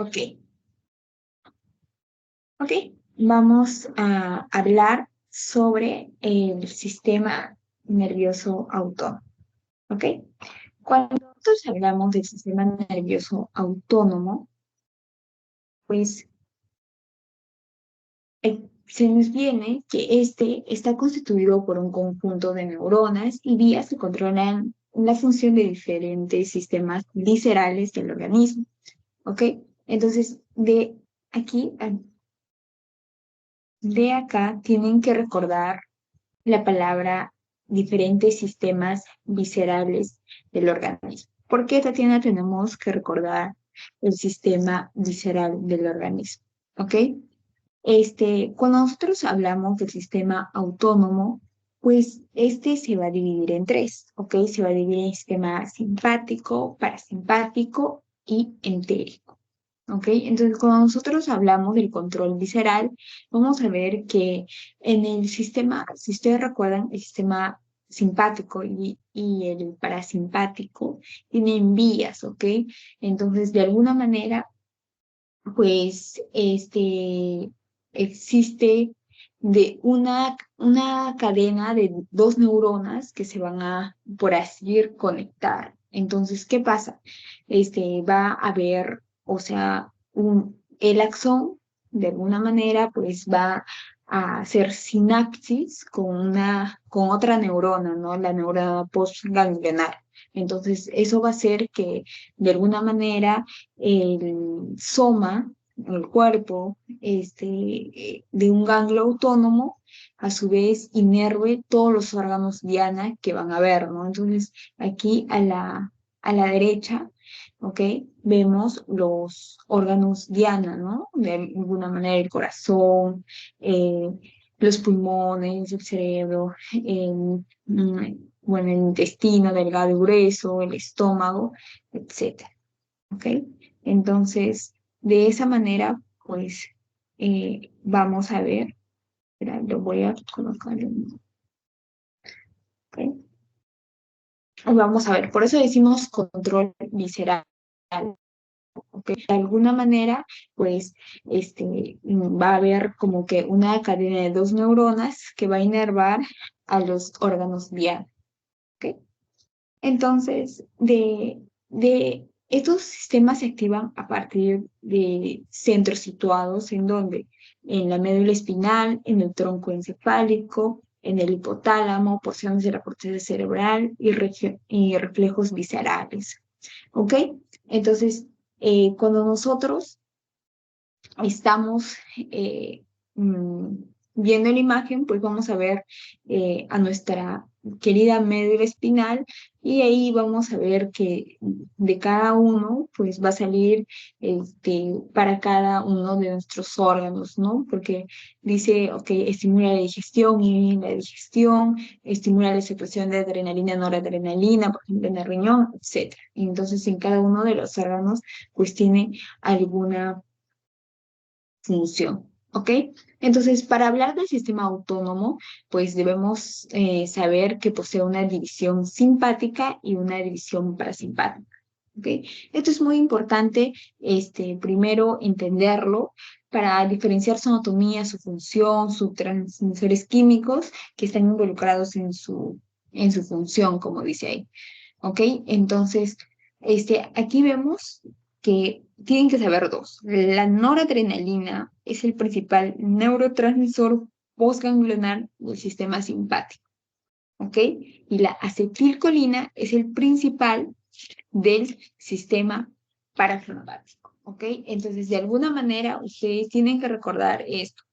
Ok, ok. Vamos a hablar sobre el sistema nervioso autónomo. Ok. Cuando nosotros hablamos del sistema nervioso autónomo, pues se nos viene que este está constituido por un conjunto de neuronas y vías que controlan la función de diferentes sistemas viscerales del organismo. ¿Ok? Entonces, aquí, de acá, tienen que recordar la palabra diferentes sistemas viscerales del organismo. ¿Por qué, Tatiana, tenemos que recordar el sistema visceral del organismo? ¿Ok? Cuando nosotros hablamos del sistema autónomo, pues este se va a dividir en tres, ¿ok? Se va a dividir en sistema simpático, parasimpático y entérico. ¿Ok? Entonces, cuando nosotros hablamos del control visceral, vamos a ver que en el sistema, si ustedes recuerdan, el sistema simpático y el parasimpático tienen vías, ¿ok? Entonces, de alguna manera, pues, existe una cadena de dos neuronas que se van a, por así decir, conectar. Entonces, ¿qué pasa? Va a haber, o sea, el axón, de alguna manera, pues va a hacer sinapsis con otra neurona, ¿no? La neurona postganglionar. Entonces, eso va a hacer que, de alguna manera, el soma, el cuerpo, de un ganglio autónomo, a su vez inerve todos los órganos diana que van a ver, ¿no? Entonces, aquí a la derecha, ¿ok? Vemos los órganos diana, ¿no? De alguna manera el corazón, eh, los pulmones, el cerebro, bueno, el intestino delgado y grueso, el estómago, etcétera. ¿Ok? Entonces, de esa manera, pues, vamos a ver, espera, lo voy a colocar, ¿ok? Vamos a ver, por eso decimos control visceral, ¿ok? De alguna manera, pues, va a haber como que una cadena de dos neuronas que va a inervar a los órganos diana, ¿ok? Entonces, de estos sistemas se activan a partir de centros situados en donde, en la médula espinal, en el tronco encefálico, en el hipotálamo, porciones de la corteza cerebral y reflejos viscerales. ¿Ok? Entonces, cuando nosotros estamos mm, viendo la imagen, pues vamos a ver a nuestra querida médula espinal y ahí vamos a ver que de cada uno, pues va a salir para cada uno de nuestros órganos, ¿no? Porque dice, ok, estimula la digestión y la digestión, estimula la secreción de adrenalina, noradrenalina, por ejemplo, en el riñón, etcétera. Y entonces en cada uno de los órganos, pues tiene alguna función. ¿Ok? Entonces, para hablar del sistema autónomo, pues debemos saber que posee una división simpática y una división parasimpática. ¿Ok? Esto es muy importante, primero entenderlo para diferenciar su anatomía, su función, sus transmisores químicos que están involucrados en su función, como dice ahí. ¿Ok? Entonces, aquí vemos que tienen que saber dos. La noradrenalina es el principal neurotransmisor postganglionar del sistema simpático, ¿ok? Y la acetilcolina es el principal del sistema parasimpático, ¿ok? Entonces, de alguna manera, ustedes tienen que recordar esto.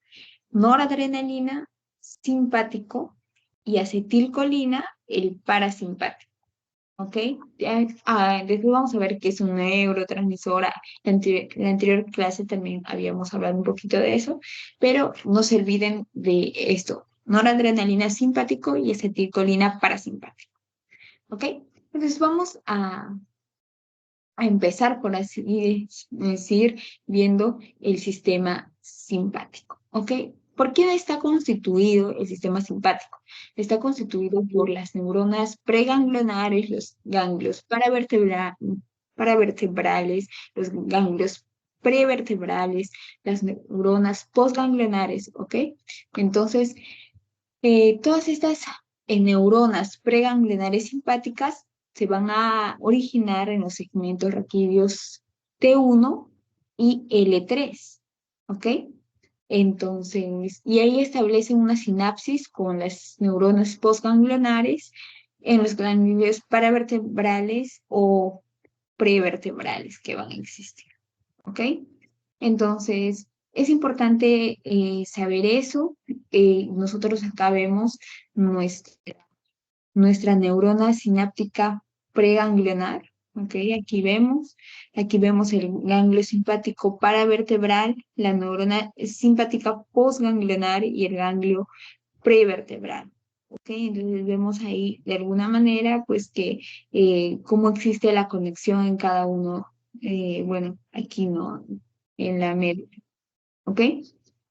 Noradrenalina, simpático, y acetilcolina, el parasimpático. ¿Ok? Después vamos a ver qué es un neurotransmisor. La anterior clase también habíamos hablado un poquito de eso, pero no se olviden de esto. Noradrenalina simpático y acetilcolina parasimpático. ¿Ok? Entonces vamos a empezar, por así decir, viendo el sistema simpático. ¿Ok? ¿Por qué está constituido el sistema simpático? Está constituido por las neuronas preganglionares, los ganglios paravertebrales, los ganglios prevertebrales, las neuronas postganglionares, ¿ok? Entonces, todas estas neuronas preganglionares simpáticas se van a originar en los segmentos raquídeos T1 y L3, ¿ok? Entonces, y ahí establecen una sinapsis con las neuronas postganglionares en los ganglios paravertebrales o prevertebrales que van a existir, ¿ok? Entonces, es importante saber eso. Nosotros acá vemos nuestra neurona sináptica preganglionar, ¿ok? Aquí vemos el ganglio simpático paravertebral, la neurona simpática postganglionar y el ganglio prevertebral. ¿Ok? Entonces vemos ahí de alguna manera pues que cómo existe la conexión en cada uno, bueno, aquí no, en la médula, ¿ok?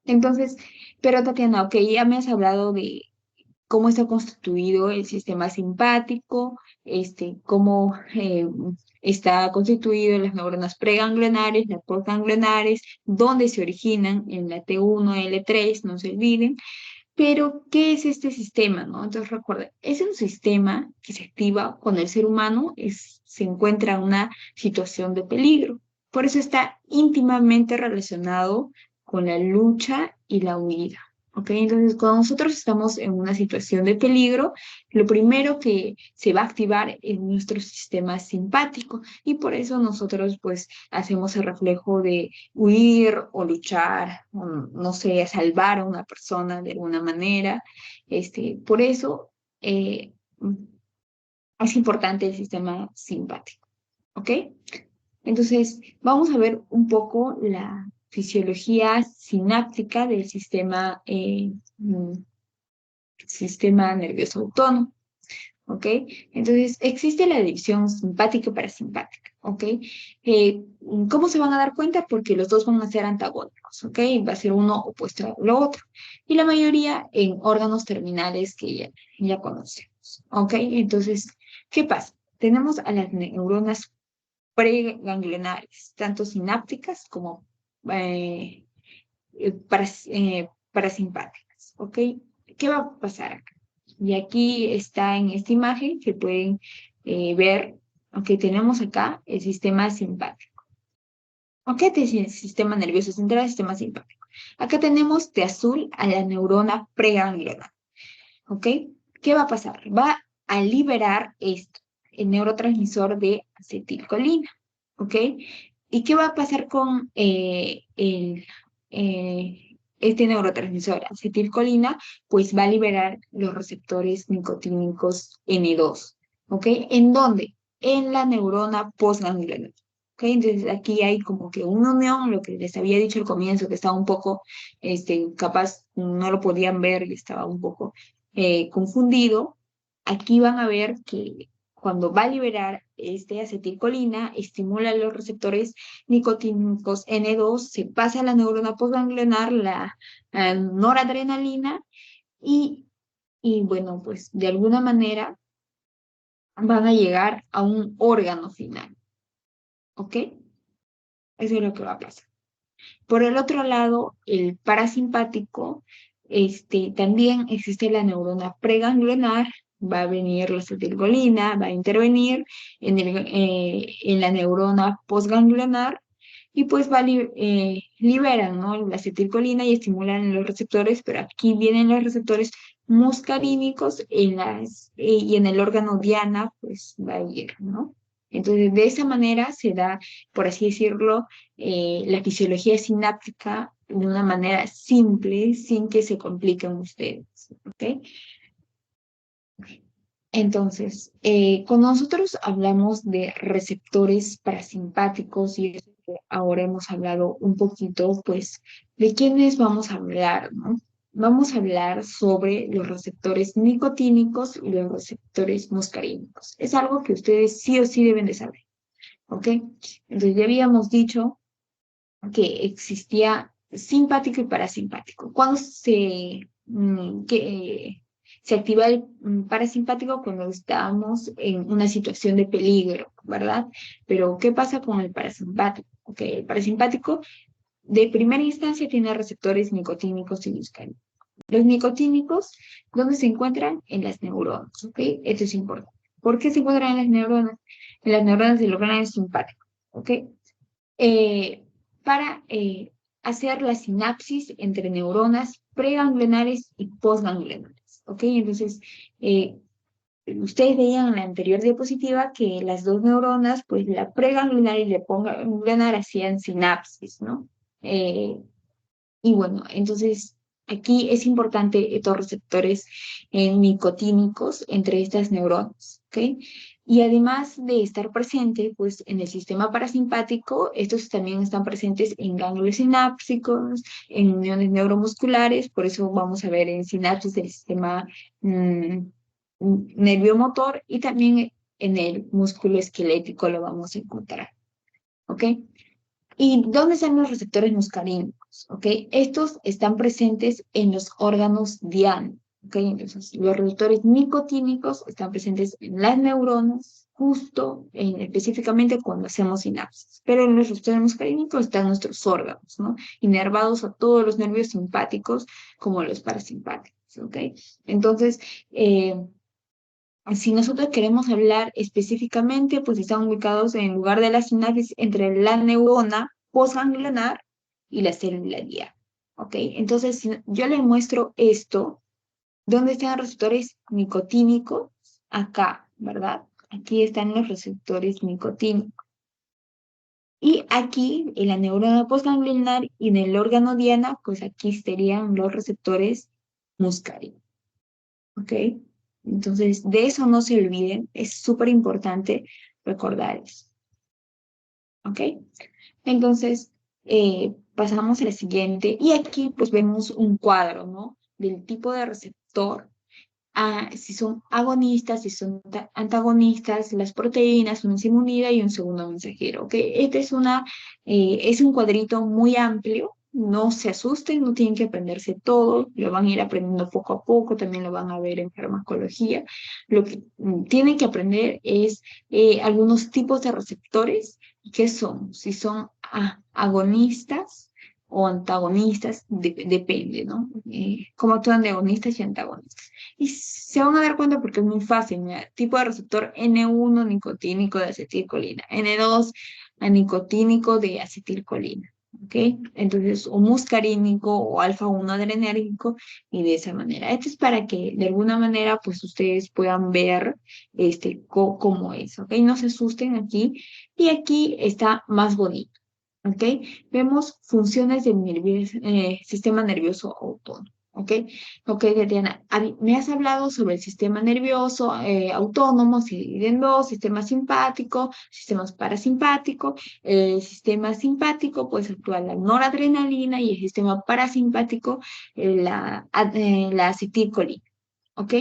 Entonces, pero Tatiana, ok, ya me has hablado de cómo está constituido el sistema simpático, cómo está constituido las neuronas preganglionares, las postganglionares, dónde se originan en la T1, L3, no se olviden. Pero, ¿qué es este sistema, no? Entonces, recuerda, es un sistema que se activa cuando el ser humano se encuentra en una situación de peligro. Por eso está íntimamente relacionado con la lucha y la huida. ¿Ok? Entonces, cuando nosotros estamos en una situación de peligro, lo primero que se va a activar es nuestro sistema simpático y por eso nosotros pues hacemos el reflejo de huir o luchar, o, no sé, salvar a una persona de alguna manera. Por eso eh, es importante el sistema simpático, ¿ok? Entonces, vamos a ver un poco la fisiología sináptica del sistema nervioso autónomo. ¿Ok? Entonces, existe la división simpática y parasimpática, ¿ok? ¿Cómo se van a dar cuenta? Porque los dos van a ser antagónicos, ¿ok? Va a ser uno opuesto al otro. Y la mayoría en órganos terminales que ya conocemos, ¿ok? Entonces, ¿qué pasa? Tenemos a las neuronas preganglionares, tanto sinápticas como eh, parasimpáticas, ¿ok? ¿Qué va a pasar acá? Y aquí está en esta imagen que pueden ver, aunque tenemos acá el sistema simpático. ¿Ok? El sistema nervioso central, el sistema simpático. Acá tenemos de azul a la neurona preganglionar. ¿Ok? ¿Qué va a pasar? Va a liberar esto, el neurotransmisor de acetilcolina. ¿Ok? ¿Y qué va a pasar con este neurotransmisor acetilcolina? Pues va a liberar los receptores nicotínicos N2. ¿Ok? ¿En dónde? En la neurona postganglionar. ¿Ok? Entonces aquí hay como que una unión, lo que les había dicho al comienzo, que estaba un poco, capaz no lo podían ver y estaba un poco confundido. Aquí van a ver que cuando va a liberar acetilcolina, estimula los receptores nicotínicos N2, se pasa a la neurona postganglionar, la noradrenalina, y, y bueno, pues de alguna manera van a llegar a un órgano final, ¿ok? Eso es lo que va a pasar. Por el otro lado, el parasimpático, también existe la neurona preganglionar, va a venir la acetilcolina, va a intervenir en la neurona postganglionar y pues liberan, ¿no? La acetilcolina y estimulan los receptores, pero aquí vienen los receptores muscarínicos y en el órgano diana pues va a ir, ¿no? Entonces, de esa manera se da, por así decirlo, la fisiología sináptica de una manera simple, sin que se compliquen ustedes, ¿ok? Entonces, cuando nosotros hablamos de receptores parasimpáticos, y eso que ahora hemos hablado un poquito, pues, ¿de quiénes vamos a hablar, no? Vamos a hablar sobre los receptores nicotínicos y los receptores muscarínicos. Es algo que ustedes sí o sí deben de saber, ¿ok? Entonces, ya habíamos dicho que existía simpático y parasimpático. Cuando se activa el parasimpático cuando estamos en una situación de peligro, ¿verdad? Pero ¿qué pasa con el parasimpático? ¿ok? El parasimpático de primera instancia tiene receptores nicotínicos y muscarínicos. Los nicotínicos, ¿dónde se encuentran? En las neuronas, ¿ok? Esto es importante. ¿Por qué se encuentran en las neuronas? En las neuronas del órgano simpático, ¿ok? Eh, para hacer la sinapsis entre neuronas preganglionares y postganglionares, ¿ok? Entonces, ustedes veían en la anterior diapositiva que las dos neuronas, pues la preganglionar y la postganglionar hacían sinapsis, ¿no? Y bueno, entonces aquí es importante estos receptores nicotínicos entre estas neuronas, ¿ok? Y además de estar presente, pues en el sistema parasimpático, estos también están presentes en ganglios sinápticos, en uniones neuromusculares, por eso vamos a ver en sinapsis del sistema mm, nerviomotor y también en el músculo esquelético lo vamos a encontrar, ¿ok? ¿Y dónde están los receptores muscarínicos? ¿Ok? Estos están presentes en los órganos diana. ¿Ok? Entonces, los receptores nicotínicos están presentes en las neuronas, justo específicamente cuando hacemos sinapsis. Pero en los receptores muscarínicos están nuestros órganos, ¿no? Inervados a todos los nervios simpáticos como los parasimpáticos. ¿Ok? Entonces, si nosotros queremos hablar específicamente, pues están ubicados en lugar de la sinapsis entre la neurona postganglionar y la célula guía. ¿Ok? Entonces, si yo les muestro esto, ¿dónde están los receptores nicotínicos? Acá, ¿verdad? Aquí están los receptores nicotínicos. Y aquí, en la neurona postganglionar y en el órgano diana, pues aquí estarían los receptores muscarínicos. ¿Ok? Entonces, de eso no se olviden, es súper importante recordar eso. ¿Ok? Entonces, pasamos a la siguiente, y aquí pues vemos un cuadro, ¿no? Del tipo de receptor, si son agonistas, si son antagonistas, las proteínas, una enzima unida y un segundo mensajero, ¿ok? Este es un cuadrito muy amplio, no se asusten, no tienen que aprenderse todo, lo van a ir aprendiendo poco a poco, también lo van a ver en farmacología. Lo que tienen que aprender es algunos tipos de receptores, ¿qué son? Si son agonistas o antagonistas, depende, ¿no? Cómo actúan de agonistas y antagonistas. Y se van a dar cuenta porque es muy fácil. Mira, tipo de receptor N1 nicotínico de acetilcolina, N2 anicotínico de acetilcolina. ¿Ok? Entonces, o muscarínico o alfa-1 adrenérgico y de esa manera. Esto es para que de alguna manera pues ustedes puedan ver cómo es. ¿Ok? No se asusten aquí. Y aquí está más bonito. ¿Ok? Vemos funciones del sistema nervioso autónomo. ¿Ok? Ok, Tatiana, me has hablado sobre el sistema nervioso autónomo, se divide en dos, sistema simpático, sistemas parasimpático. El sistema simpático, pues actúa la noradrenalina y el sistema parasimpático, la acetilcolina. ¿Ok?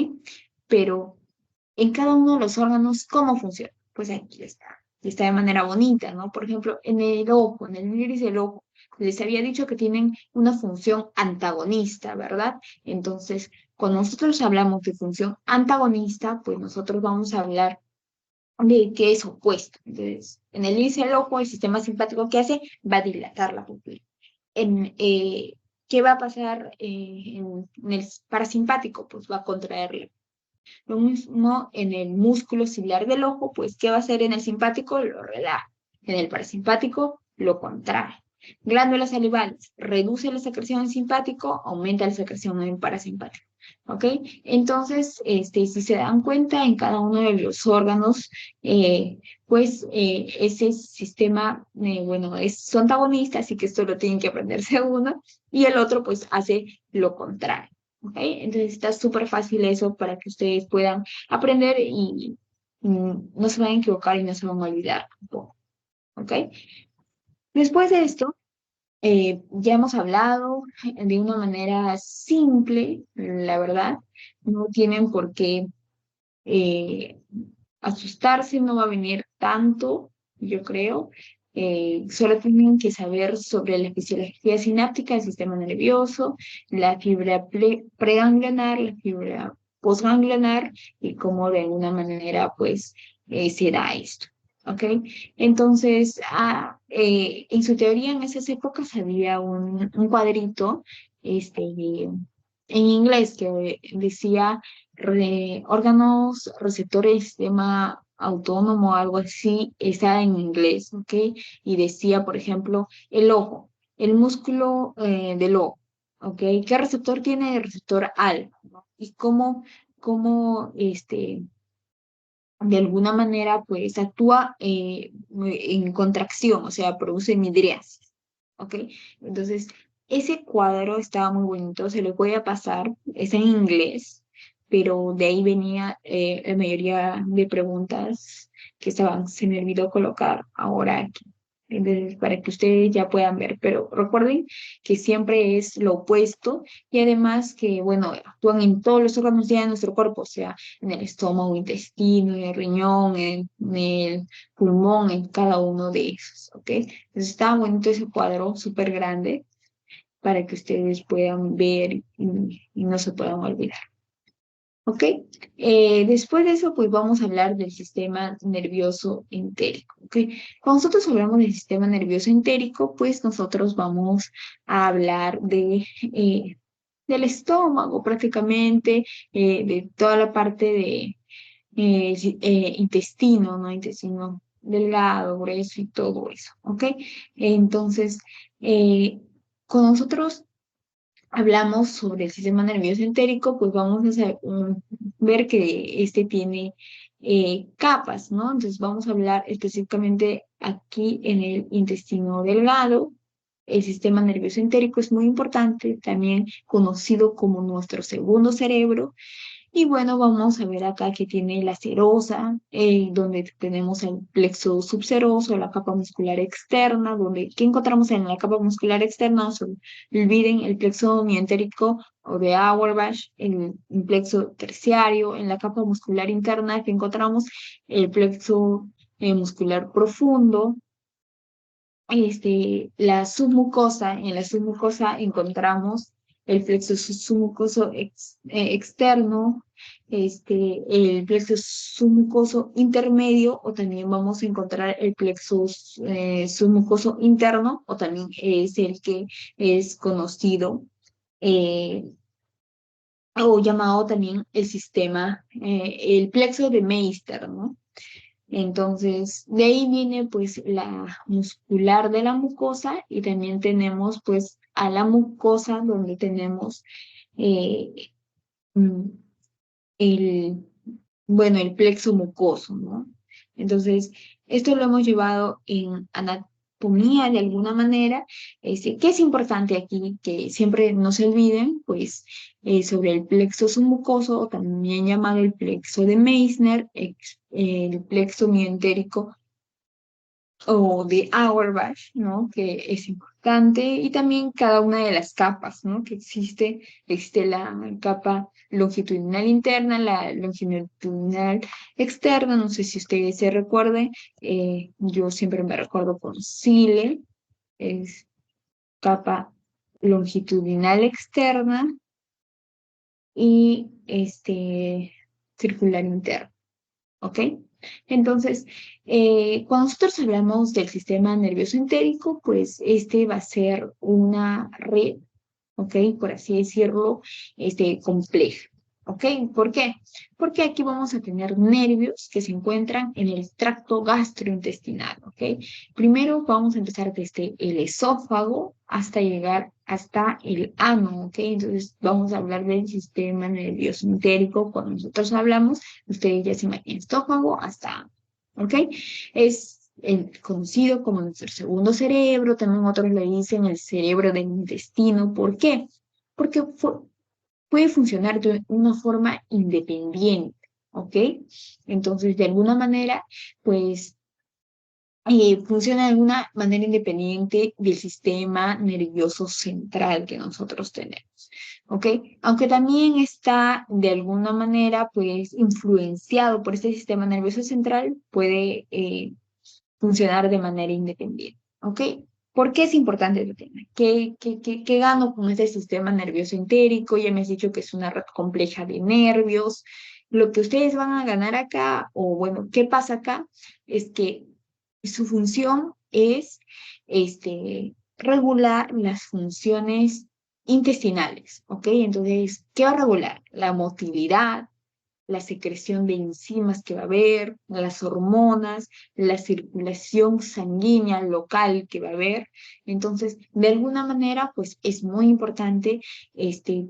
Pero en cada uno de los órganos, ¿cómo funciona? Pues aquí está. Y está de manera bonita, ¿no? Por ejemplo, en el ojo, en el iris del ojo, les había dicho que tienen una función antagonista, ¿verdad? Entonces, cuando nosotros hablamos de función antagonista, pues nosotros vamos a hablar de qué es opuesto. Entonces, en el iris del ojo, el sistema simpático que hace va a dilatar la pupila. En, ¿Qué va a pasar en el parasimpático? Pues va a contraerla. Lo mismo en el músculo ciliar del ojo, pues, ¿qué va a hacer en el simpático? Lo relaja. En el parasimpático, lo contrae. Glándulas salivales, reduce la secreción en simpático, aumenta la secreción en parasimpático. ¿Ok? Entonces, si se dan cuenta, en cada uno de los órganos, ese sistema, bueno, es su antagonista, así que esto lo tienen que aprenderse uno, y el otro, pues, hace lo contrario. ¿Ok? Entonces está súper fácil eso para que ustedes puedan aprender y no se van a equivocar y no se van a olvidar tampoco. ¿Ok? Después de esto, ya hemos hablado de una manera simple, la verdad. No tienen por qué eh, asustarse, no va a venir tanto, yo creo. Solo tienen que saber sobre la fisiología sináptica del sistema nervioso, la fibra preganglionar, la fibra postganglionar y cómo de alguna manera pues se da esto. ¿ok? Entonces, en su teoría en esas épocas había un cuadrito en inglés que decía órganos receptores sistema autónomo, algo así, está en inglés, ¿ok? Y decía, por ejemplo, el ojo, el músculo del ojo, ¿ok? ¿Qué receptor tiene? El receptor alfa, ¿no? Y cómo de alguna manera, pues actúa en contracción, o sea, produce midriasis, ¿ok? Entonces, ese cuadro estaba muy bonito, se lo voy a pasar, está en inglés, pero de ahí venía la mayoría de preguntas que se me olvidó colocar ahora aquí. Entonces, para que ustedes ya puedan ver, pero recuerden que siempre es lo opuesto y además que, bueno, actúan en todos los órganos ya de nuestro cuerpo, o sea, en el estómago, intestino, en el riñón, en el pulmón, en cada uno de esos, ¿ok? Entonces está bonito ese cuadro, súper grande, para que ustedes puedan ver y no se puedan olvidar, ¿ok? Después de eso, pues vamos a hablar del sistema nervioso entérico, ¿ok? Cuando nosotros hablamos del sistema nervioso entérico, pues nosotros vamos a hablar del estómago prácticamente, de toda la parte de intestino, ¿no? Intestino delgado, grueso y todo eso, ¿ok? Entonces, eh, cuando nosotros hablamos sobre el sistema nervioso entérico, pues vamos a ver que este tiene capas, ¿no? Entonces vamos a hablar específicamente aquí en el intestino delgado. El sistema nervioso entérico es muy importante, también conocido como nuestro segundo cerebro, y bueno, vamos a ver acá que tiene la serosa, donde tenemos el plexo subseroso, la capa muscular externa, ¿qué encontramos en la capa muscular externa? No se olviden el plexo mientérico o de Auerbach, el plexo terciario, en la capa muscular interna que encontramos el plexo muscular profundo, la submucosa, en la submucosa encontramos el plexo submucoso externo, el plexo submucoso intermedio, o también vamos a encontrar el plexo submucoso interno, o también es el que es conocido eh, o llamado también el sistema, el plexo de Meister, ¿no? Entonces, de ahí viene pues la muscular de la mucosa y también tenemos pues a la mucosa donde tenemos eh, mm, el, bueno, el plexo mucoso, ¿no? Entonces, esto lo hemos llevado en anatomía de alguna manera. ¿Qué es importante aquí? Que siempre no se olviden, pues, sobre el plexo submucoso, o también llamado el plexo de Meissner, el plexo mientérico o de Auerbach, ¿no? Que es importante, y también cada una de las capas, ¿no? Que existe la capa longitudinal interna, la longitudinal externa, no sé si ustedes se recuerden, yo siempre me recuerdo con Cile, es capa longitudinal externa y circular interno. ¿Ok? Entonces, cuando nosotros hablamos del sistema nervioso entérico, pues este va a ser una red, ¿ok? Por así decirlo, compleja. ¿Ok? ¿Por qué? Porque aquí vamos a tener nervios que se encuentran en el tracto gastrointestinal, ¿ok? Primero vamos a empezar desde el esófago hasta llegar hasta el ano, ¿ok? Entonces vamos a hablar del sistema nervioso entérico. Cuando nosotros hablamos, ustedes ya se imaginan estófago hasta ano, ¿ok? Es conocido como nuestro segundo cerebro, también otros le dicen el cerebro del intestino. ¿Por qué? Porque puede funcionar de una forma independiente, ¿ok? Entonces, de alguna manera, pues funciona de alguna manera independiente del sistema nervioso central que nosotros tenemos, ¿ok? Aunque también está de alguna manera, pues, influenciado por este sistema nervioso central, puede funcionar de manera independiente, ¿ok? ¿Por qué es importante este tema? ¿Qué gano con este sistema nervioso entérico? Ya me has dicho que es una red compleja de nervios. Lo que ustedes van a ganar acá, o bueno, ¿qué pasa acá? Es que su función es regular las funciones intestinales, ¿ok? Entonces, ¿qué va a regular? La motilidad, la secreción de enzimas que va a haber, las hormonas, la circulación sanguínea local que va a haber. Entonces, de alguna manera, pues es muy importante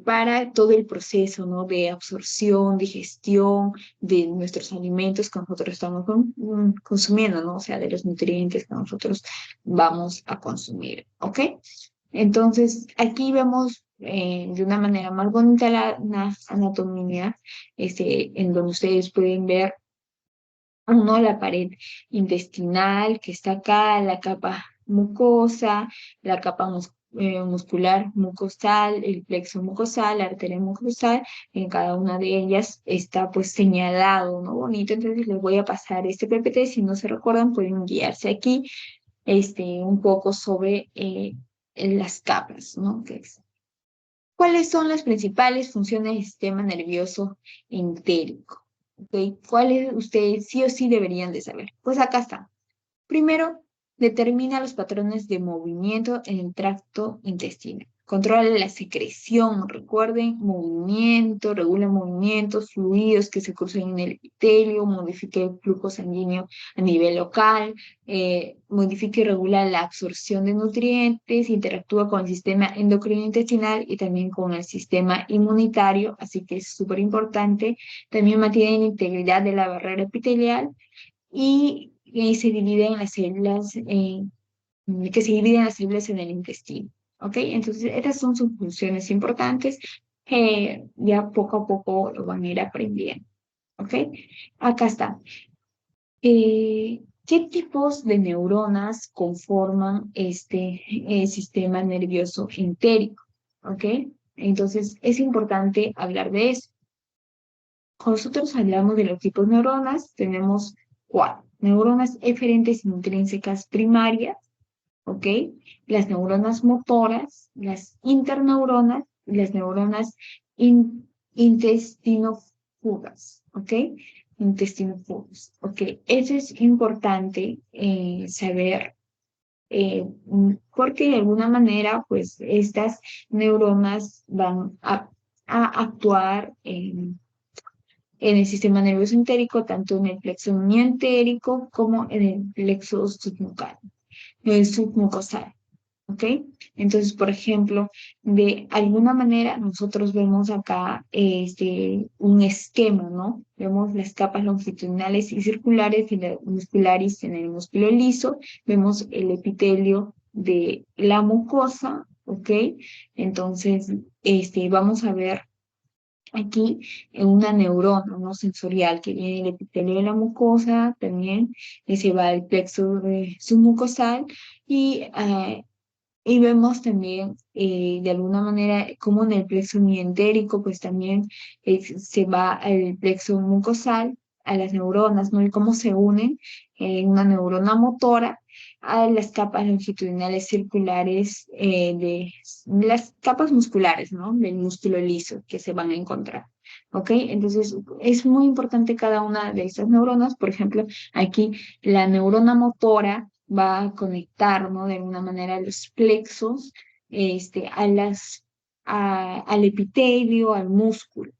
para todo el proceso, ¿no? De absorción, digestión de nuestros alimentos que nosotros estamos consumiendo, ¿no? O sea, de los nutrientes que nosotros vamos a consumir, ¿ok? Entonces, aquí vemos de una manera más bonita la anatomía, en donde ustedes pueden ver, uno, la pared intestinal que está acá, la capa mucosa, la capa muscular mucosal, el plexo mucosal, la arteria mucosal, en cada una de ellas está pues señalado, ¿no? Bonito, entonces les voy a pasar este PPT, si no se recuerdan pueden guiarse aquí, un poco sobre las capas, ¿no? ¿Cuáles son las principales funciones del sistema nervioso entérico? ¿Ok? ¿Cuáles ustedes sí o sí deberían de saber? Pues acá está. Primero, determina los patrones de movimiento en el tracto intestinal. Controla la secreción, recuerden, movimiento, regula movimientos, fluidos que se cruzan en el epitelio, modifica el flujo sanguíneo a nivel local, modifica y regula la absorción de nutrientes, interactúa con el sistema endocrino intestinal y también con el sistema inmunitario, así que es súper importante. También mantiene la integridad de la barrera epitelial y se divide en las células, que se dividen las células en el intestino. ¿Ok? Entonces, estas son sus funciones importantes. Ya poco a poco lo van a ir aprendiendo. ¿Ok? Acá está. ¿Qué tipos de neuronas conforman este sistema nervioso entérico? ¿Ok? Entonces, es importante hablar de eso. Cuando nosotros hablamos de los tipos de neuronas, tenemos cuatro. Neuronas eferentes intrínsecas primarias, ¿ok? Las neuronas motoras, las interneuronas y las neuronas intestinofugas, ¿ok? Intestinofugas, ¿ok? Eso es importante saber porque de alguna manera, pues, estas neuronas van a actuar en el sistema nervioso entérico, tanto en el plexo mientérico como en el plexo submucosal. ¿Ok? Entonces, por ejemplo, de alguna manera nosotros vemos acá un esquema, ¿no? Vemos las capas longitudinales y circulares y la muscularis en el músculo liso, vemos el epitelio de la mucosa, ¿ok? Entonces, vamos a ver aquí en una neurona no sensorial que viene del epitelio de la mucosa, también se va al plexo submucosal y vemos también de alguna manera como en el plexo mientérico pues también se va al plexo mucosal, a las neuronas, ¿no? Y cómo se unen en una neurona motora a las capas longitudinales circulares de las capas musculares, ¿no? Del músculo liso que se van a encontrar. ¿Ok? Entonces, es muy importante cada una de estas neuronas. Por ejemplo, aquí la neurona motora va a conectar, ¿no? De alguna manera los plexos, al epitelio, al músculo.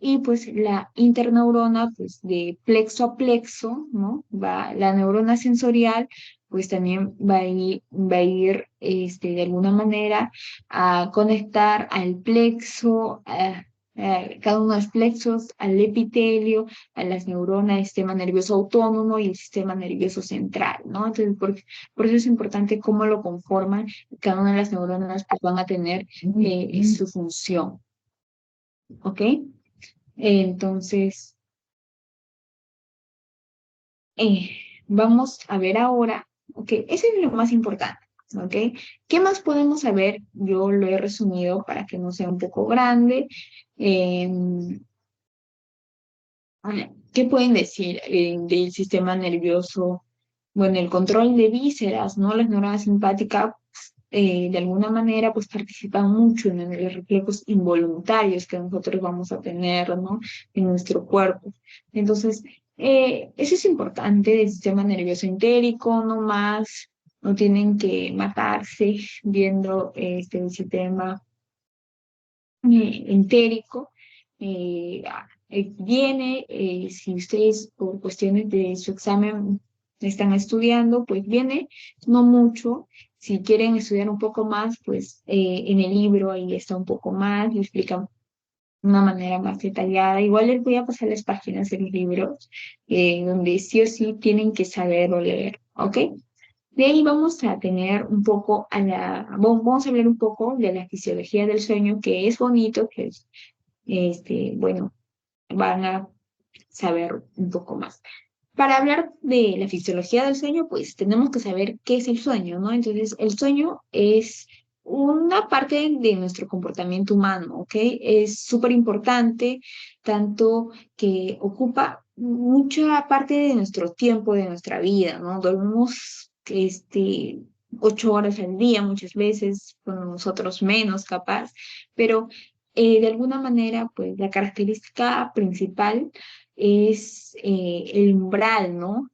Y pues la interneurona, pues de plexo a plexo, ¿no? La neurona sensorial, pues también va a ir de alguna manera a conectar al plexo, cada uno de los plexos, al epitelio, a las neuronas del sistema nervioso autónomo y el sistema nervioso central, ¿no? Entonces, por eso es importante cómo lo conforman, cada una de las neuronas pues, van a tener su función, ¿ok? Entonces, eh, vamos a ver ahora, ok, eso es lo más importante, ok. ¿Qué más podemos saber? Yo lo he resumido para que no sea un poco grande. ¿Qué pueden decir del sistema nervioso? Bueno, el control de vísceras, ¿no? Las neuronas simpáticas, de alguna manera, pues participan mucho en los reflejos involuntarios que nosotros vamos a tener, ¿no? En nuestro cuerpo. Entonces, Eso es importante del sistema nervioso entérico, no más, no tienen que matarse viendo el sistema entérico. Viene, si ustedes por cuestiones de su examen están estudiando, pues viene, no mucho. Si quieren estudiar un poco más, pues en el libro ahí está un poco más, lo explican de una manera más detallada. Igual les voy a pasar las páginas de los libros, donde sí o sí tienen que saber o leer, ¿ok? De ahí vamos a tener un poco vamos a hablar un poco de la fisiología del sueño, que es bonito, que es, bueno, van a saber un poco más. Para hablar de la fisiología del sueño, pues tenemos que saber qué es el sueño, ¿no? Entonces, el sueño es una parte de nuestro comportamiento humano, ¿ok? Es súper importante, tanto que ocupa mucha parte de nuestro tiempo, de nuestra vida, ¿no? Dormimos, 8 horas al día muchas veces, con nosotros menos capaz, pero de alguna manera, pues la característica principal es el umbral, ¿no?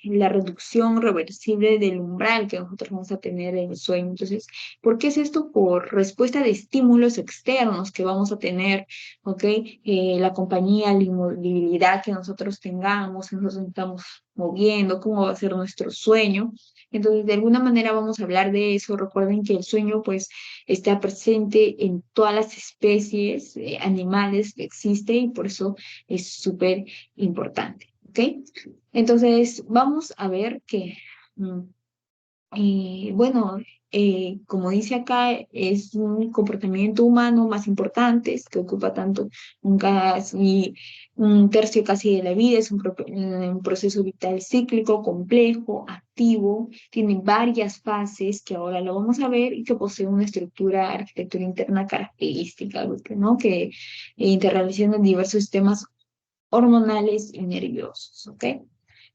La reducción reversible del umbral que nosotros vamos a tener en el sueño. Entonces, ¿por qué es esto? Por respuesta de estímulos externos que vamos a tener, ¿ok? La compañía, la inmovilidad que nosotros tengamos, si nos estamos moviendo, cómo va a ser nuestro sueño. Entonces, de alguna manera vamos a hablar de eso. Recuerden que el sueño, pues, está presente en todas las especies animales que existen y por eso es súper importante, ¿ok? Entonces, vamos a ver que, mm, bueno, como dice acá, es un comportamiento humano más importante, es que ocupa tanto casi un tercio casi de la vida, es un proceso vital cíclico, complejo, activo, tiene varias fases que ahora lo vamos a ver y que posee una arquitectura interna característica, ¿no? Que interrelaciona diversos sistemas hormonales y nerviosos, ¿ok?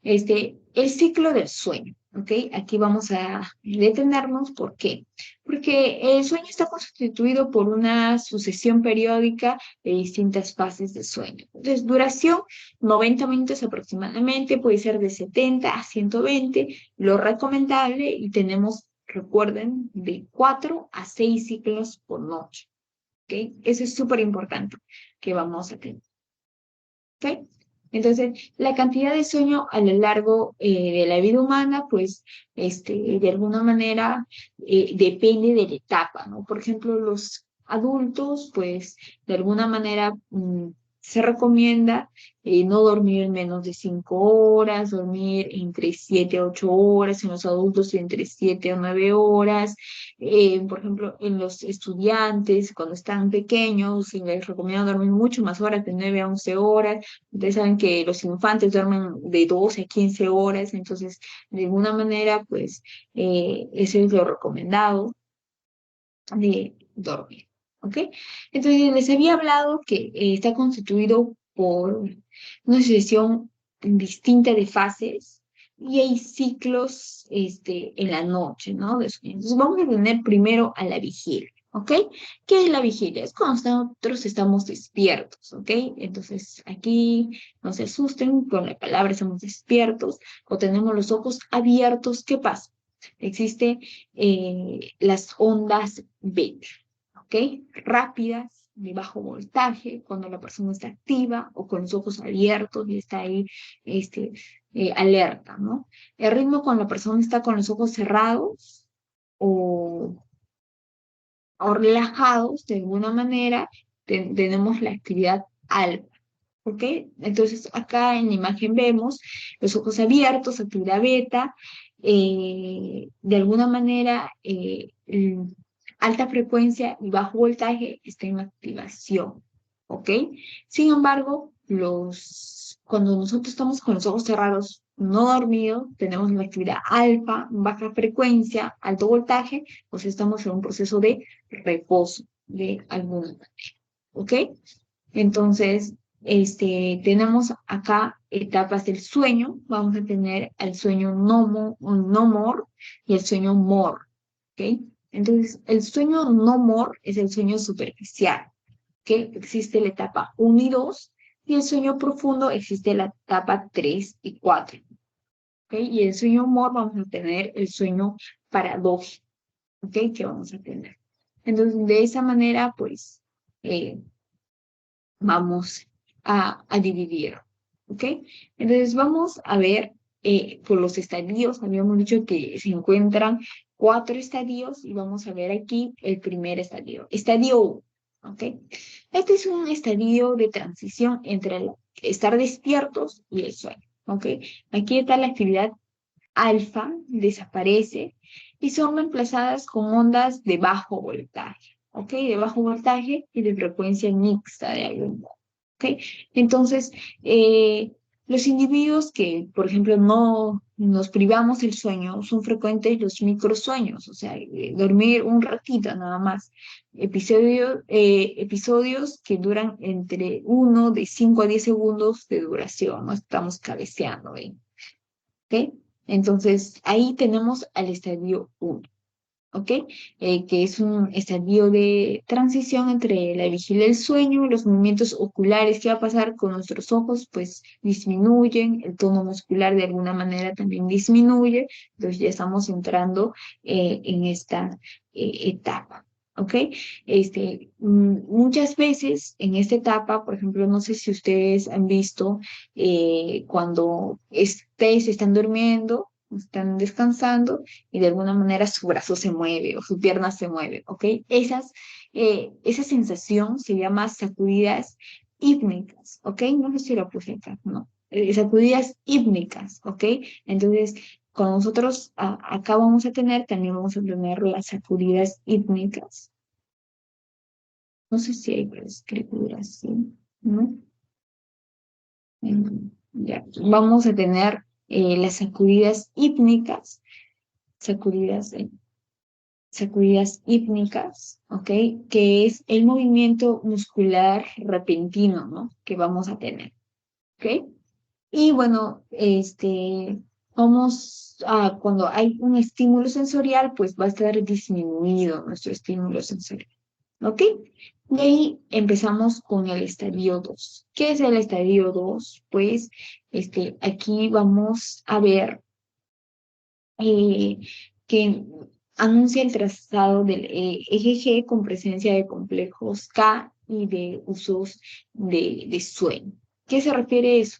El ciclo del sueño, ¿ok? Aquí vamos a detenernos, ¿por qué? Porque el sueño está constituido por una sucesión periódica de distintas fases de sueño. Entonces, duración, 90 minutos aproximadamente, puede ser de 70 a 120, lo recomendable, y tenemos, recuerden, de 4 a 6 ciclos por noche, ¿ok? Eso es súper importante que vamos a tener. ¿Ok? Entonces, la cantidad de sueño a lo largo de la vida humana, pues, de alguna manera depende de la etapa, ¿no? Por ejemplo, los adultos, pues, de alguna manera se recomienda no dormir menos de 5 horas, dormir entre 7 a 8 horas, en los adultos entre 7 a 9 horas. Por ejemplo, en los estudiantes, cuando están pequeños, se les recomienda dormir mucho más horas, de 9 a 11 horas. Ustedes saben que los infantes duermen de 12 a 15 horas, entonces, de alguna manera, pues, eso es lo recomendado de dormir, ¿ok? Entonces, les había hablado que está constituido por una sucesión distinta de fases y hay ciclos en la noche, ¿no? Entonces, vamos a tener primero a la vigilia. ¿Ok? ¿Qué es la vigilia? Es cuando nosotros estamos despiertos, ¿ok? Entonces, aquí no se asusten con la palabra estamos despiertos o tenemos los ojos abiertos. ¿Qué pasa? Existen las ondas beta, ¿ok? Rápidas, de bajo voltaje, cuando la persona está activa o con los ojos abiertos y está ahí alerta, ¿no? El ritmo cuando la persona está con los ojos cerrados o, o relajados, de alguna manera, tenemos la actividad alfa. ¿Ok? Entonces acá en la imagen vemos los ojos abiertos, actividad beta, de alguna manera alta frecuencia y bajo voltaje está en activación. ¿Ok? Sin embargo, cuando nosotros estamos con los ojos cerrados, no dormidos, tenemos la actividad alfa, baja frecuencia, alto voltaje, pues estamos en un proceso de reposo de alguna manera. ¿Ok? Entonces, tenemos acá etapas del sueño. Vamos a tener el sueño no more y el sueño more. ¿Ok? Entonces, el sueño no more es el sueño superficial. ¿Ok? Existe la etapa 1 y 2. Y el sueño profundo existe la etapa 3 y 4. ¿Ok? Y el sueño humor vamos a tener el sueño paradójico, ¿ok? Que vamos a tener. Entonces, de esa manera, pues, eh, vamos a dividir, ¿ok? Entonces, vamos a ver por los estadios. Habíamos dicho que se encuentran 4 estadios y vamos a ver aquí el primer estadio. Estadio 1, ¿ok? Este es un estadio de transición entre el estar despiertos y el sueño, ¿ok? Aquí está la actividad alfa desaparece y son reemplazadas con ondas de bajo voltaje, ¿ok? De bajo voltaje y de frecuencia mixta de algún modo, ¿ok? Entonces, los individuos que, por ejemplo, no nos privamos del sueño, son frecuentes los microsueños, o sea, dormir un ratito nada más. Episodios que duran entre 1 de 5 a 10 segundos de duración, no estamos cabeceando, ¿eh? ¿Ok? Entonces, ahí tenemos al estadio 1, ¿ok? Que es un estadio de transición entre la vigilia y el sueño, los movimientos oculares. ¿Qué va a pasar con nuestros ojos? Pues disminuyen, el tono muscular de alguna manera también disminuye, entonces ya estamos entrando en esta etapa. ¿Ok? Muchas veces en esta etapa, por ejemplo, no sé si ustedes han visto cuando ustedes están durmiendo, están descansando, y de alguna manera su brazo se mueve o su pierna se mueve, ¿ok? Esa sensación se llama sacudidas hípnicas, ¿ok? No sé si lo puse acá, no. Sacudidas hípnicas, ¿ok? Entonces, con nosotros acá vamos a tener, también vamos a tener las sacudidas hípnicas. No sé si hay escrituras, ¿sí? ¿No? Ya. Vamos a tener las sacudidas hípnicas, sacudidas sacudidas hípnicas, ¿ok? Que es el movimiento muscular repentino, ¿no? Que vamos a tener, ¿ok? Y bueno, cuando hay un estímulo sensorial, pues va a estar disminuido nuestro estímulo sensorial, ¿ok? Y ahí empezamos con el estadio 2. ¿Qué es el estadio 2? Pues aquí vamos a ver eh, que anuncia el trazado del eje G con presencia de complejos K y de usos de sueño. ¿Qué se refiere a eso?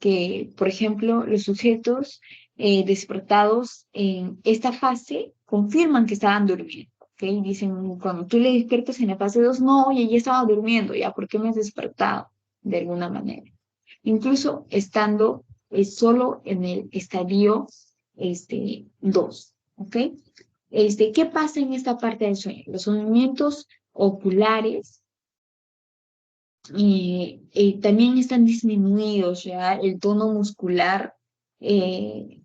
Que, por ejemplo, los sujetos despertados en esta fase confirman que estaban durmiendo. ¿Okay? Dicen, cuando tú le despiertas en la fase 2, no, oye, ya estaba durmiendo, ¿ya? ¿Por qué me has despertado? De alguna manera. Incluso estando solo en el estadio 2, ¿ok? ¿Qué pasa en esta parte del sueño? Los movimientos oculares también están disminuidos, ya el tono muscular eh,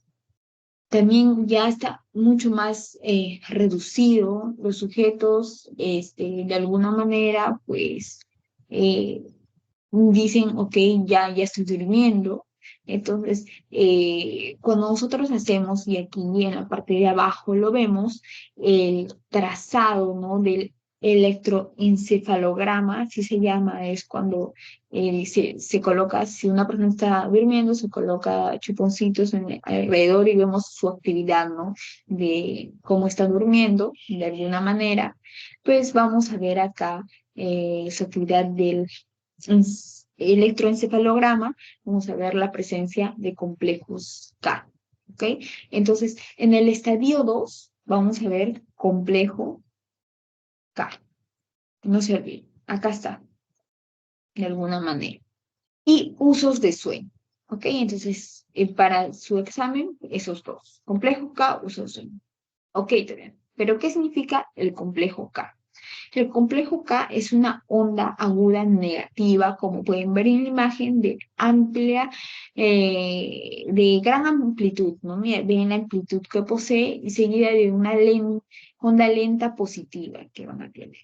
también ya está mucho más reducido. Los sujetos, de alguna manera, pues, eh, dicen, ok, ya estoy durmiendo. Entonces, cuando nosotros hacemos, y aquí en la parte de abajo lo vemos, el trazado, ¿no? Del electroencefalograma, así se llama, es cuando se coloca, si una persona está durmiendo, se coloca chuponcitos alrededor y vemos su actividad, ¿no? De cómo está durmiendo, de alguna manera, pues vamos a ver acá su actividad del electroencefalograma, vamos a ver la presencia de complejos K. ¿Ok? Entonces, en el estadio 2 vamos a ver complejo K. No se olvide, acá está, de alguna manera. Y usos de sueño. ¿Ok? Entonces, para su examen, esos dos. Complejo K, usos de sueño. Ok, también. Pero, ¿qué significa el complejo K? El complejo K es una onda aguda negativa, como pueden ver en la imagen, de gran amplitud, ¿no? Mira, ven la amplitud que posee y seguida de una onda lenta positiva que van a tener.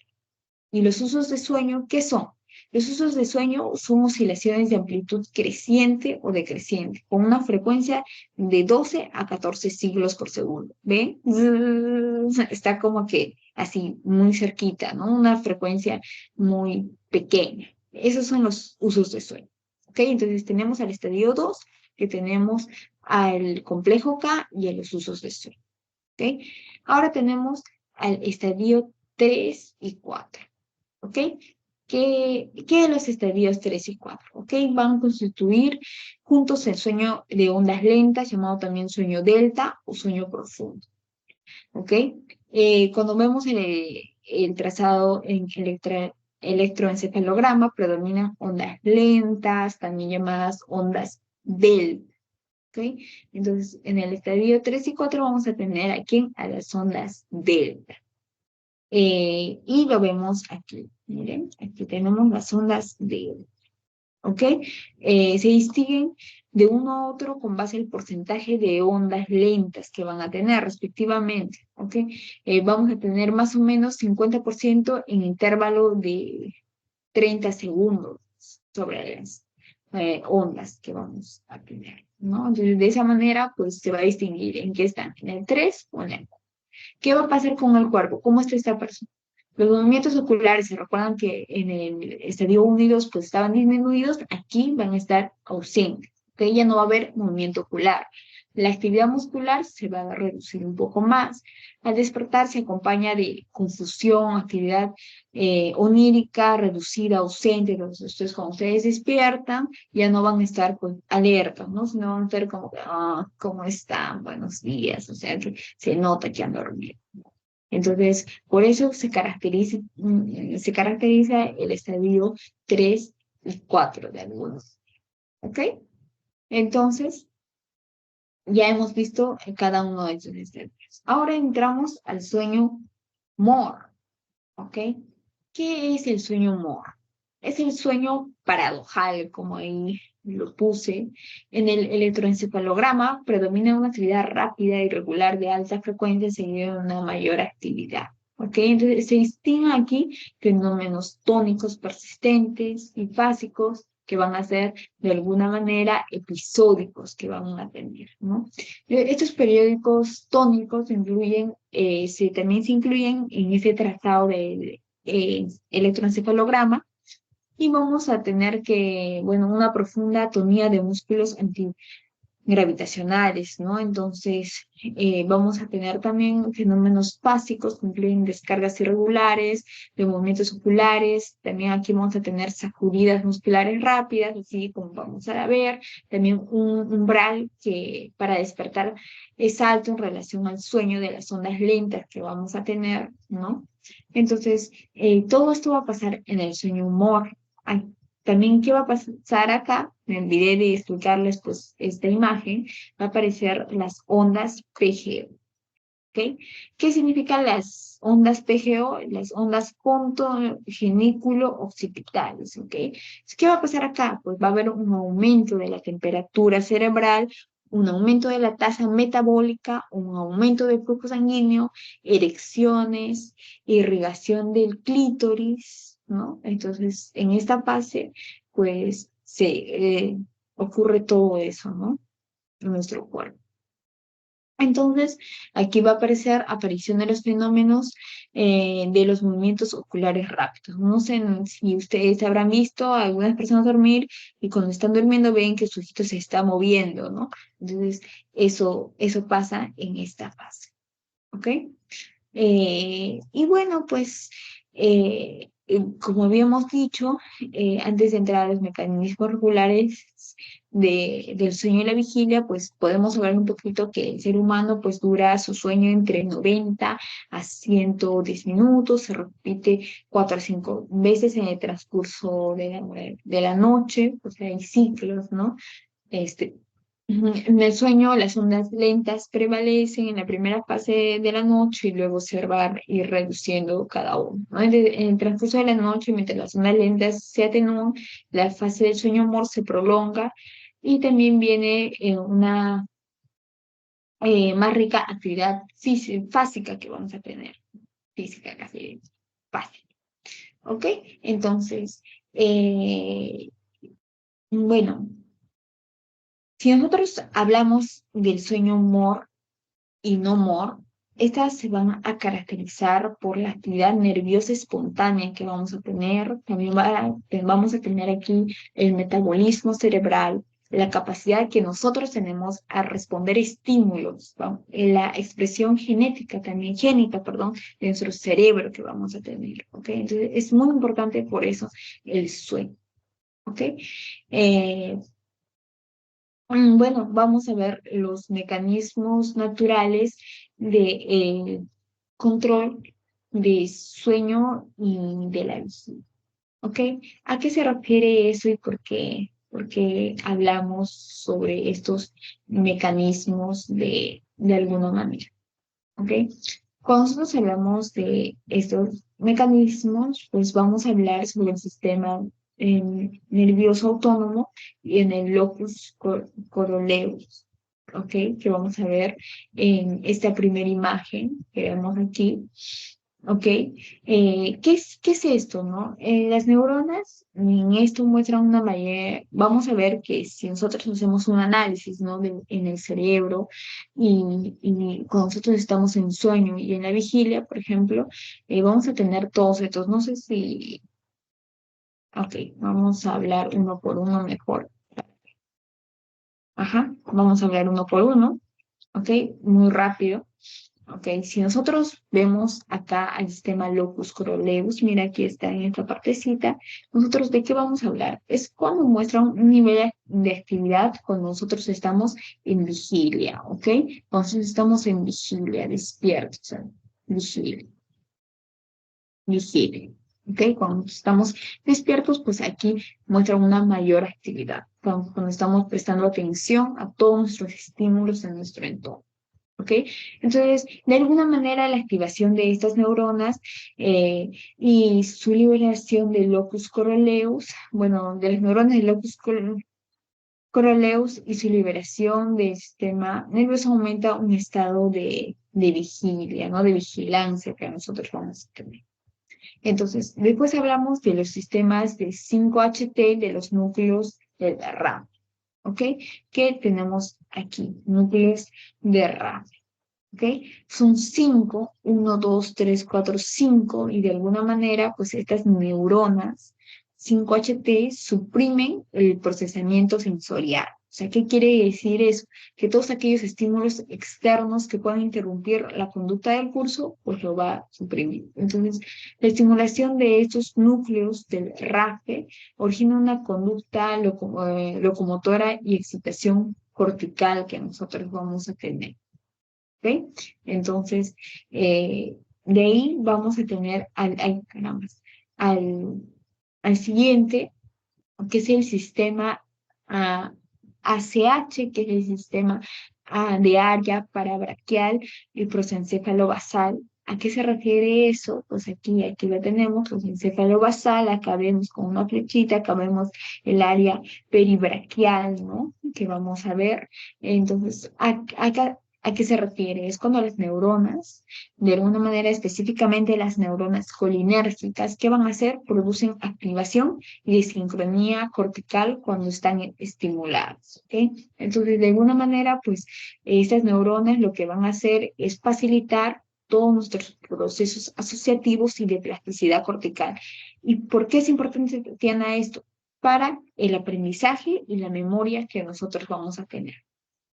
¿Y los usos de sueño qué son? Los usos de sueño son oscilaciones de amplitud creciente o decreciente, con una frecuencia de 12 a 14 ciclos por segundo. ¿Ven? Está como que así, muy cerquita, ¿no? Una frecuencia muy pequeña. Esos son los usos de sueño. ¿ok? Entonces tenemos al estadio 2, que tenemos al complejo K y a los usos de sueño, ¿ok? Ahora tenemos al estadio 3 y 4, ¿ok? ¿Qué los estadios 3 y 4? ¿Ok? Van a constituir juntos el sueño de ondas lentas, llamado también sueño delta o sueño profundo, ¿ok? Cuando vemos el trazado en electroencefalograma, predominan ondas lentas, también llamadas ondas delta, ¿ok? Entonces, en el estadio 3 y 4 vamos a tener aquí a las ondas delta. Y lo vemos aquí. Miren, aquí tenemos las ondas delta. ¿Ok? Se distinguen de uno a otro con base al porcentaje de ondas lentas que van a tener respectivamente. ¿Ok? Vamos a tener más o menos 50% en intervalo de 30 segundos sobre las ondas que vamos a tener, ¿no? Entonces, de esa manera, pues se va a distinguir en qué están, en el 3 o en el 4. ¿Qué va a pasar con el cuerpo? ¿Cómo está esta persona? Los movimientos oculares, se recuerdan que en el estadio 1 y 2 pues estaban disminuidos, aquí van a estar ausentes, ¿ok? Ya no va a haber movimiento ocular. La actividad muscular se va a reducir un poco más. Al despertar se acompaña de confusión, actividad onírica, reducida, ausente. Entonces, cuando ustedes despiertan, ya no van a estar pues, alertas, ¿no? Sino van a estar como, ¿cómo están? Buenos días. O sea, que se nota que han dormido. Entonces, por eso se caracteriza el estadio 3 y 4 de algunos. ¿Ok? Entonces, ya hemos visto cada uno de estos estadios. Ahora entramos al sueño MOR. ¿Ok? ¿Qué es el sueño MOR? Es el sueño paradojal, como ahí lo puse. En el electroencefalograma predomina una actividad rápida y regular de alta frecuencia seguida de una mayor actividad. ¿Ok? Entonces se distinguen aquí fenómenos tónicos persistentes y básicos que van a ser de alguna manera episódicos que van a tener, ¿no? Estos periódicos tónicos también se incluyen en ese trazado de electroencefalograma y vamos a tener una profunda atonía de músculos antigravitacionales, ¿no? Entonces, vamos a tener también fenómenos básicos que incluyen descargas irregulares de movimientos oculares, también aquí vamos a tener sacudidas musculares rápidas, así como vamos a ver, también un umbral que para despertar es alto en relación al sueño de las ondas lentas que vamos a tener, ¿no? Entonces, todo esto va a pasar en el sueño humor. También, ¿qué va a pasar acá? Me olvidé de explicarles, pues, esta imagen. Va a aparecer las ondas PGO, ¿ok? ¿Qué significan las ondas PGO? Las ondas pontogenículo-occipitales, ¿ok? ¿Qué va a pasar acá? Pues va a haber un aumento de la temperatura cerebral, un aumento de la tasa metabólica, un aumento del flujo sanguíneo, erecciones, irrigación del clítoris, ¿no? Entonces, en esta fase, pues, ocurre todo eso, ¿no? En nuestro cuerpo. Entonces, aquí va a aparecer aparición de los fenómenos de los movimientos oculares rápidos. No sé si ustedes habrán visto a algunas personas dormir y cuando están durmiendo ven que su ojito se está moviendo, ¿no? Entonces, eso pasa en esta fase, ¿ok? Y bueno, pues, como habíamos dicho, antes de entrar a los mecanismos regulares del sueño y la vigilia, pues podemos hablar un poquito que el ser humano pues dura su sueño entre 90 a 110 minutos, se repite 4 a 5 veces en el transcurso de la noche, pues hay ciclos, ¿no? Este, en el sueño, las ondas lentas prevalecen en la primera fase de la noche y luego se va a ir reduciendo cada uno, ¿no? En el transcurso de la noche, mientras las ondas lentas se atenúan, la fase del sueño amor se prolonga y también viene una más rica actividad física que vamos a tener, física casi fácil, ¿ok? Entonces, bueno. Si nosotros hablamos del sueño MOR y no MOR, Estas se van a caracterizar por la actividad nerviosa espontánea que vamos a tener. También vamos a tener aquí el metabolismo cerebral, la capacidad que nosotros tenemos a responder estímulos, ¿no? La expresión genética también, génica, perdón, de nuestro cerebro que vamos a tener, ¿ok? Entonces, es muy importante por eso el sueño, ¿ok? Eh, bueno, vamos a ver los mecanismos naturales de control de sueño y de la vigilia. ¿Ok? ¿A qué se refiere eso y por qué hablamos sobre estos mecanismos de alguna manera? ¿Ok? Cuando nosotros hablamos de estos mecanismos, pues vamos a hablar sobre el sistema nervioso autónomo y en el locus coeruleus, ¿ok? Que vamos a ver en esta primera imagen que vemos aquí. ¿Ok? Qué es esto, no? Las neuronas en esto muestran una mayor, vamos a ver que si nosotros hacemos un análisis, ¿no? En el cerebro y cuando nosotros estamos en sueño y en la vigilia, por ejemplo, vamos a tener todos estos, no sé si, ok, vamos a hablar uno por uno mejor. Ajá, vamos a hablar uno por uno, ok, muy rápido. Ok, si nosotros vemos acá al sistema locus coeruleus, mira aquí está en esta partecita, nosotros de qué vamos a hablar. Es cuando muestra un nivel de actividad cuando nosotros estamos en vigilia, ¿ok? Entonces estamos en vigilia, despiertos, o sea, vigilia, vigilia, ¿ok? Cuando estamos despiertos, pues aquí muestra una mayor actividad, cuando estamos prestando atención a todos nuestros estímulos en nuestro entorno. ¿Ok? Entonces, de alguna manera, la activación de estas neuronas y su liberación del locus coeruleus, bueno, de las neuronas del locus coeruleus y su liberación del sistema nervioso aumenta un estado de vigilia, ¿no? De vigilancia que nosotros vamos a tener. Entonces, después hablamos de los sistemas de 5HT, de los núcleos de la RAM, ¿ok? Que tenemos aquí, núcleos de RAM. ¿Ok? Son cinco, uno, dos, tres, cuatro, cinco, y de alguna manera, pues estas neuronas 5HT suprimen el procesamiento sensorial. O sea, ¿qué quiere decir eso? Que todos aquellos estímulos externos que puedan interrumpir la conducta del curso, pues lo va a suprimir. Entonces, la estimulación de estos núcleos del RAFE origina una conducta locomotora y excitación cortical que nosotros vamos a tener. ¿Ok? Entonces, de ahí vamos a tener caramba, al, al siguiente, que es el sistema ah, ACH, que es el sistema de área parabraquial y prosencéfalo basal. ¿A qué se refiere eso? Pues aquí lo tenemos, prosencéfalo basal, acá vemos con una flechita, acá vemos el área peribraquial, ¿no? Que vamos a ver. Entonces, acá, ¿a qué se refiere? Es cuando las neuronas, de alguna manera específicamente las neuronas colinérgicas, ¿qué van a hacer? Producen activación y de sincronía cortical cuando están estimulados, ¿ok? Entonces, de alguna manera, pues, estas neuronas lo que van a hacer es facilitar todos nuestros procesos asociativos y de plasticidad cortical. ¿Y por qué es importante, Tatiana, esto? Para el aprendizaje y la memoria que nosotros vamos a tener,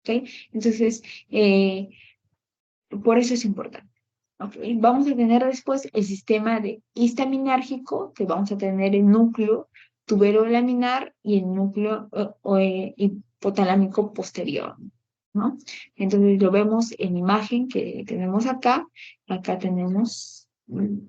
¿ok? Entonces, por eso es importante. Okay. Vamos a tener después el sistema de histaminérgico, que vamos a tener el núcleo tuberolaminar y el núcleo hipotalámico posterior, ¿no? Entonces lo vemos en imagen que tenemos acá. Acá tenemos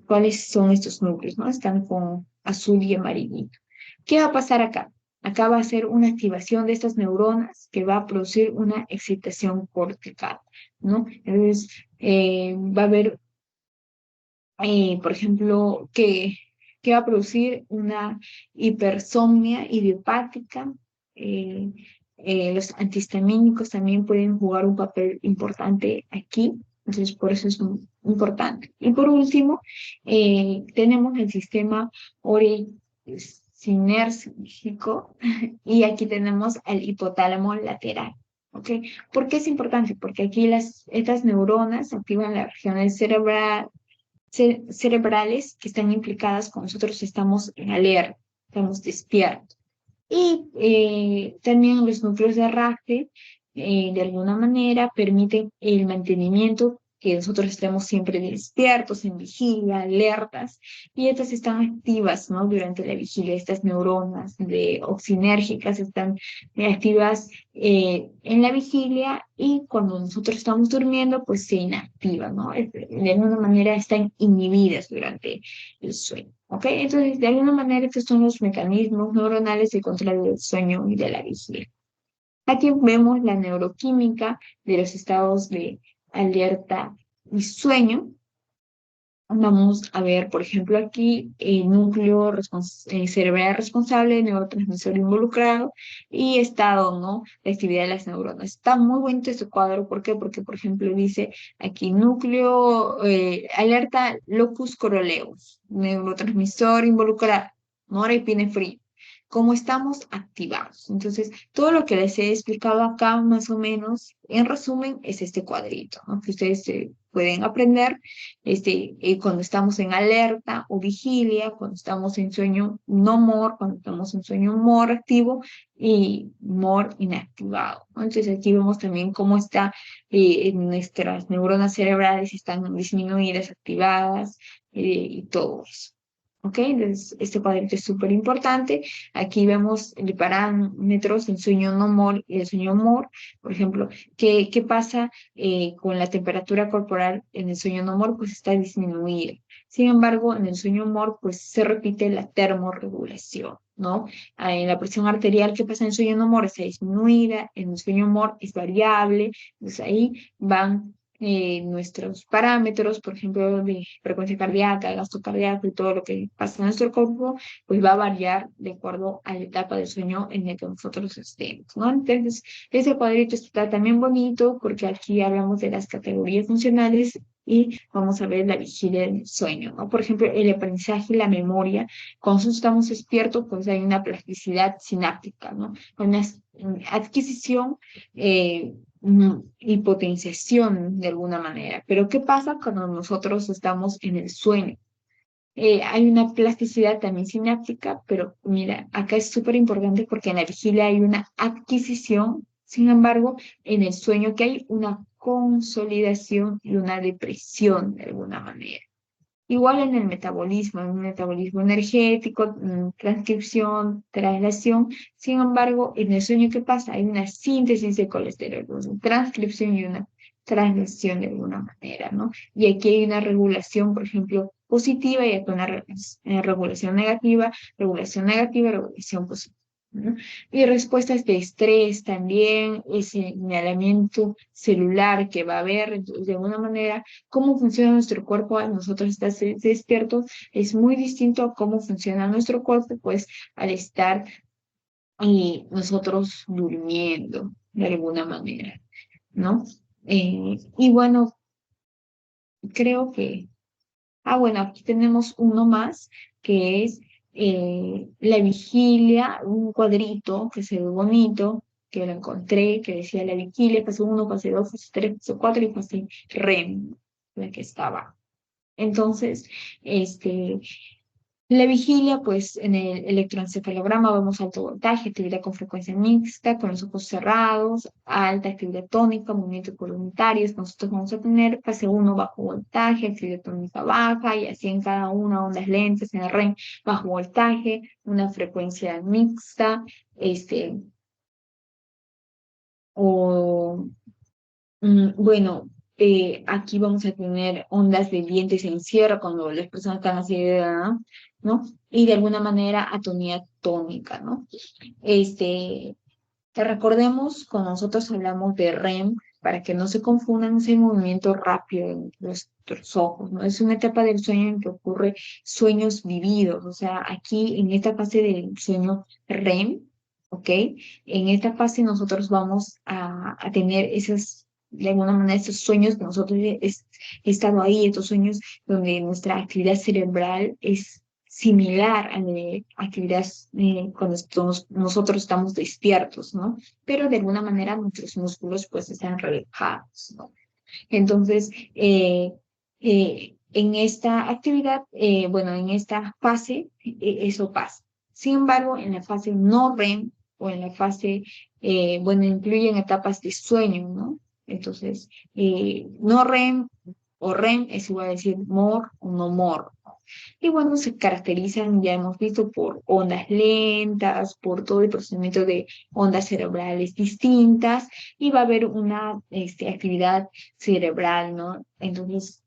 cuáles son estos núcleos, ¿no? Están con azul y amarillito. ¿Qué va a pasar acá? Acá va a ser una activación de estas neuronas que va a producir una excitación cortical, ¿no? Entonces, va a haber por ejemplo, que va a producir una hipersomnia idiopática. Eh, los antihistamínicos también pueden jugar un papel importante aquí, entonces por eso es muy importante. Y por último, tenemos el sistema orecinérgico y aquí tenemos el hipotálamo lateral. ¿ok? ¿Por qué es importante? Porque aquí estas neuronas activan las regiones cerebrales que están implicadas cuando nosotros estamos en alerta, estamos despiertos. Y también los núcleos de arrastre, de alguna manera, permiten el mantenimiento, que nosotros estemos siempre despiertos, en vigilia, alertas, y estas están activas, ¿no? Durante la vigilia, estas neuronas oxinérgicas están activas en la vigilia, y cuando nosotros estamos durmiendo, pues se inactivan, ¿no? De alguna manera están inhibidas durante el sueño. ¿Ok? Entonces, de alguna manera, estos son los mecanismos neuronales de control del sueño y de la vigilia. Aquí vemos la neuroquímica de los estados de alerta y sueño. Vamos a ver, por ejemplo, aquí el núcleo cerebral responsable, neurotransmisor involucrado y estado, ¿no? De actividad de las neuronas. Está muy bonito este cuadro. ¿Por qué? Porque, por ejemplo, dice aquí núcleo alerta locus coeruleus, neurotransmisor involucrado, norepinefrina. ¿Cómo estamos activados? Entonces, todo lo que les he explicado acá, más o menos, en resumen, es este cuadrito, ¿no? Que ustedes pueden aprender cuando estamos en alerta o vigilia, cuando estamos en sueño no MOR, cuando estamos en sueño MOR activo y MOR inactivado, ¿no? Entonces aquí vemos también cómo está nuestras neuronas cerebrales están disminuidas, activadas y todo eso. ¿Ok? Entonces, este cuadrito es súper importante. Aquí vemos el parámetros del sueño no MOR y el sueño MOR. Por ejemplo, ¿qué pasa con la temperatura corporal en el sueño no MOR? Pues está disminuida. Sin embargo, en el sueño MOR, pues se repite la termorregulación, ¿no? En la presión arterial, ¿qué pasa en el sueño no MOR? Está disminuida. En el sueño MOR es variable. Entonces ahí van nuestros parámetros, por ejemplo, de frecuencia cardíaca, gasto cardíaco y todo lo que pasa en nuestro cuerpo, pues va a variar de acuerdo a la etapa del sueño en el que nosotros estemos, ¿no? Entonces, ese cuadrito está también bonito porque aquí hablamos de las categorías funcionales y vamos a ver la vigilia del sueño, ¿no? Por ejemplo, el aprendizaje y la memoria, cuando nosotros estamos despiertos, pues hay una plasticidad sináptica, ¿no? Una adquisición y potenciación de alguna manera. Pero ¿qué pasa cuando nosotros estamos en el sueño? Hay una plasticidad también sináptica, pero mira, acá es súper importante porque en la vigilia hay una adquisición, sin embargo, en el sueño que hay una consolidación y una depresión de alguna manera. Igual en el metabolismo energético, transcripción, traslación. Sin embargo, en el sueño, ¿qué pasa? Hay una síntesis de colesterol, una transcripción y una translación de alguna manera, ¿no? Y aquí hay una regulación, por ejemplo, positiva y aquí una regulación negativa, regulación positiva, ¿no? Y respuestas de estrés también, ese señalamiento celular que va a haber, entonces, de alguna manera cómo funciona nuestro cuerpo al nosotros estar despiertos es muy distinto a cómo funciona nuestro cuerpo, pues al estar nosotros durmiendo de alguna manera, ¿no? Y bueno, creo que, bueno, aquí tenemos uno más que es la vigilia, un cuadrito que se ve bonito, que lo encontré, que decía la vigilia, fase 1, fase 2, fase 3, fase 4 y fase REM, la que estaba. Entonces, este, la vigilia, pues en el electroencefalograma vemos alto voltaje, actividad con frecuencia mixta, con los ojos cerrados, alta actividad tónica, movimientos voluntarios. Nosotros vamos a tener fase 1 bajo voltaje, actividad tónica baja, y así en cada una, ondas lentas, en el REM bajo voltaje, una frecuencia mixta, o bueno, aquí vamos a tener ondas de viento y se encierra cuando las personas están así, ¿no? Y de alguna manera atonía tónica, ¿no? Te recordemos, cuando nosotros hablamos de REM, para que no se confundan, ese movimiento rápido en nuestros ojos, ¿no? Es una etapa del sueño en que ocurre sueños vividos, o sea, aquí en esta fase del sueño REM, ¿ok? En esta fase nosotros vamos a tener esas, de alguna manera, estos sueños que nosotros he estado ahí, estos sueños donde nuestra actividad cerebral similar a la actividad cuando nosotros estamos despiertos, ¿no? Pero de alguna manera nuestros músculos pues están relajados, ¿no? Entonces, en esta actividad, bueno, en esta fase, eso pasa. Sin embargo, en la fase no REM o en la fase, bueno, incluyen etapas de sueño, ¿no? Entonces, no REM o REM es igual a decir more o no more. Y bueno, se caracterizan, ya hemos visto, por ondas lentas, por todo el procedimiento de ondas cerebrales distintas, y va a haber una actividad cerebral, ¿no? Entonces,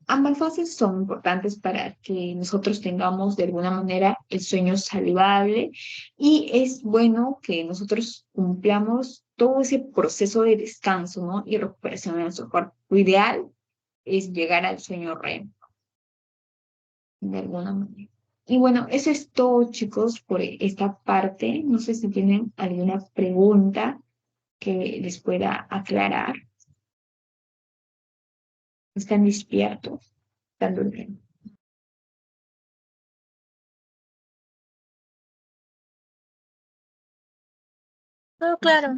ambas fases son importantes para que nosotros tengamos de alguna manera el sueño saludable y es bueno que nosotros cumplamos todo ese proceso de descanso, ¿no? Y recuperación de nuestro cuerpo. Lo ideal es llegar al sueño REM de alguna manera. Y bueno, eso es todo, chicos, por esta parte. No sé si tienen alguna pregunta que les pueda aclarar. ¿Están despiertos? ¿Están durmiendo? Todo claro.